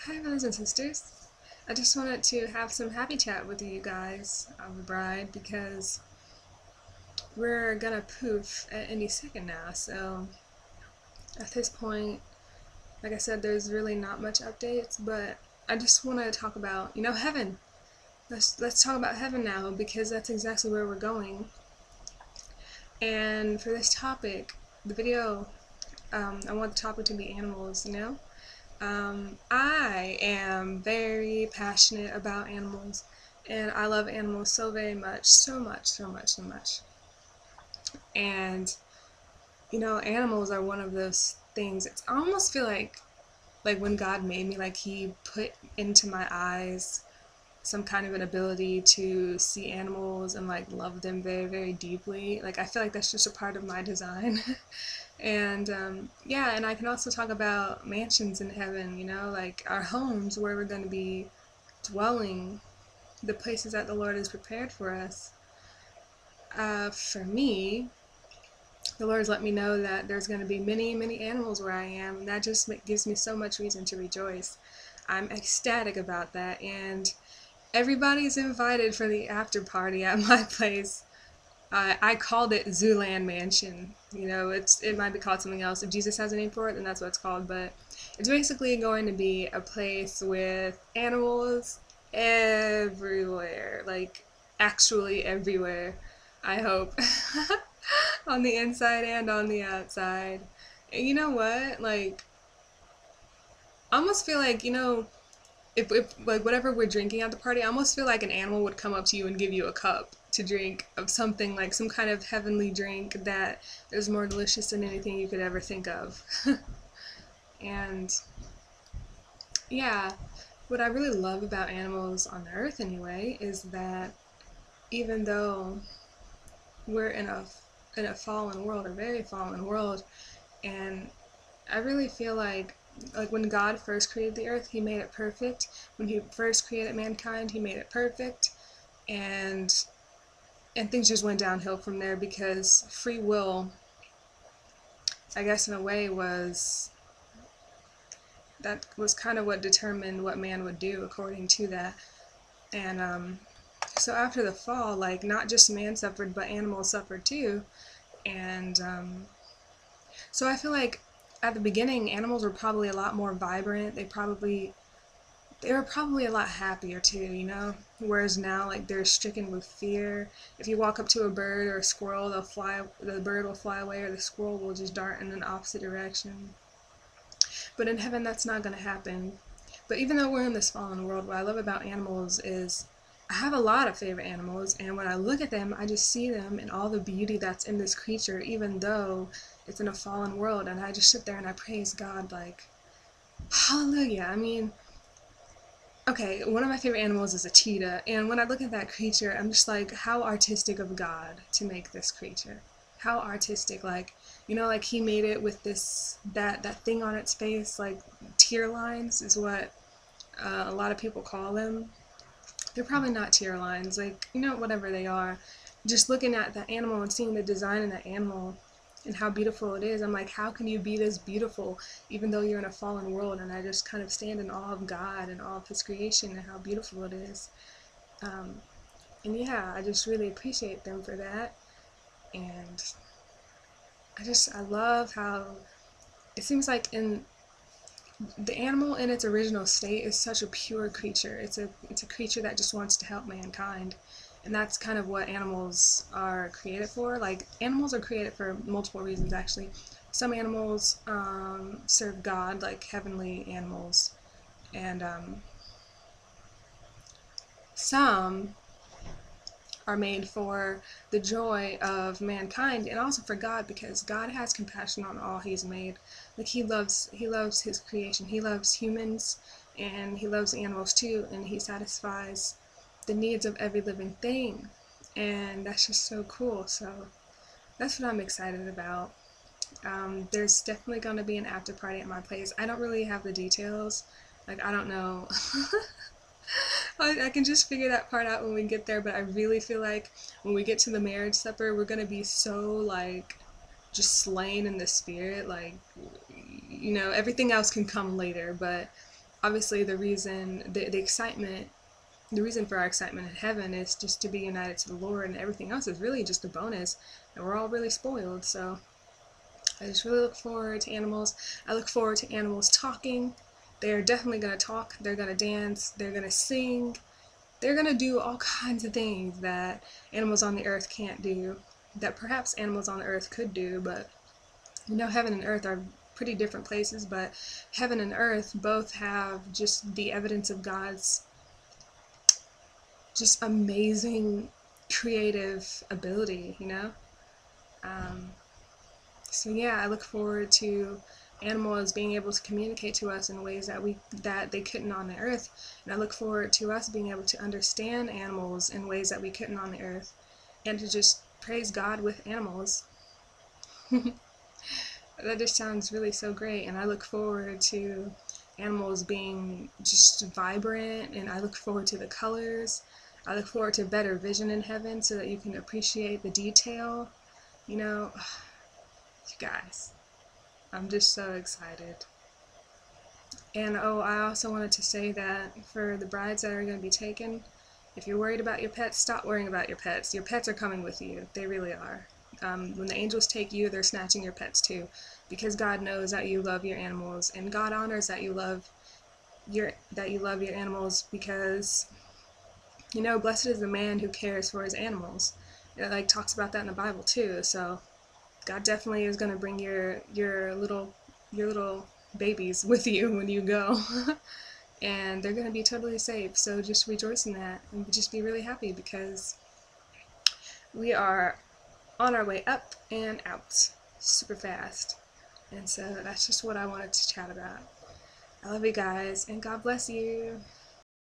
Hi, brothers and sisters. I just wanted to have some happy chat with you guys on the bride because we're gonna poof at any second now. So at this point, like I said, there's really not much updates, but I just want to talk about, heaven. Let's talk about heaven now because that's exactly where we're going. And for this topic, the video, I want the topic to be animals. I am very passionate about animals, and I love animals so very much, so much, so much, so much. And animals are one of those things. It's I almost feel like when God made me, like He put into my eyes some kind of an ability to see animals and like love them very, very deeply. Like I feel like that's just a part of my design. And yeah, and I can also talk about mansions in heaven, like our homes where we're going to be dwelling, the places that the Lord has prepared for us. For me, the Lord's let me know that there's going to be many, many animals where I am, and that just gives me so much reason to rejoice. I'm ecstatic about that, and everybody's invited for the after party at my place. I called it Zooland Mansion. It might be called something else. If Jesus has a name for it, then that's what it's called. But it's basically going to be a place with animals everywhere, like actually everywhere. I hope, on the inside and on the outside. And you know what? Like, I almost feel like if like whatever we're drinking at the party, I almost feel like an animal would come up to you and give you a cup to drink of something like some kind of heavenly drink that is more delicious than anything you could ever think of. And yeah, what I really love about animals on earth anyway is that even though we're in a fallen world, a very fallen world, and I really feel like when God first created the earth, He made it perfect. When He first created mankind, He made it perfect, and things just went downhill from there because free will, I guess in a way, was kind of what determined what man would do according to that. And so after the fall, like not just man suffered, but animals suffered too. And so I feel like at the beginning, animals were probably a lot more vibrant. They were probably a lot happier too. Whereas now, like they're stricken with fear. If you walk up to a bird or a squirrel, the bird will fly away, or the squirrel will just dart in an opposite direction. But in heaven, that's not going to happen. But even though we're in this fallen world, what I love about animals is I have a lot of favorite animals, and when I look at them, I just see them and all the beauty that's in this creature, even though it's in a fallen world, and I just sit there and I praise God, like, hallelujah. I mean, okay, one of my favorite animals is a cheetah, and when I look at that creature, I'm just like, how artistic of God to make this creature. How artistic, like, like He made it with that thing on its face, like tear lines is what a lot of people call them. They're probably not tear lines, like, whatever they are. Just looking at that animal and seeing the design in that animal and how beautiful it is, I'm like, how can you be this beautiful even though you're in a fallen world? And I just kind of stand in awe of God and all of His creation and how beautiful it is. Um, and yeah, I just really appreciate them for that. And I love how it seems like in the animal in its original state is such a pure creature. It's a creature that just wants to help mankind. And that's kind of what animals are created for. Like, animals are created for multiple reasons, actually. Some animals serve God, like heavenly animals, and some are made for the joy of mankind and also for God, because God has compassion on all He's made. Like He loves His creation. He loves humans and He loves animals too, and He satisfies the needs of every living thing. And that's just so cool. So that's what I'm excited about. There's definitely going to be an after party at my place. I don't really have the details. Like, I don't know. I can just figure that part out when we get there, but I really feel like when we get to the marriage supper, we're gonna be so, like, just slain in the spirit. Like, everything else can come later, but obviously the excitement, the reason for our excitement in heaven is just to be united to the Lord, and everything else is really just a bonus, and we're all really spoiled. So I just really look forward to animals. I look forward to animals talking. They're definitely going to talk, they're going to dance, they're going to sing, they're going to do all kinds of things that animals on the earth can't do, that perhaps animals on the earth could do, but heaven and earth are pretty different places, but heaven and earth both have just the evidence of God's just amazing creative ability, So yeah, I look forward to animals being able to communicate to us in ways that they couldn't on the earth, and I look forward to us being able to understand animals in ways that we couldn't on the earth, and to just praise God with animals. That just sounds really so great, and I look forward to animals being just vibrant, and I look forward to the colors. I look forward to better vision in heaven so that you can appreciate the detail. You guys, I'm just so excited. And oh, I also wanted to say that for the brides that are going to be taken, if you're worried about your pets, stop worrying about your pets. Your pets are coming with you. They really are. When the angels take you, they're snatching your pets too, because God knows that you love your animals, and God honors that you love your animals, because blessed is the man who cares for his animals. It talks about that in the Bible too. So God definitely is going to bring your little babies with you when you go. And they're going to be totally safe. So just rejoice in that and just be really happy, because we are on our way up and out super fast. And so that's just what I wanted to chat about. I love you guys, and God bless you.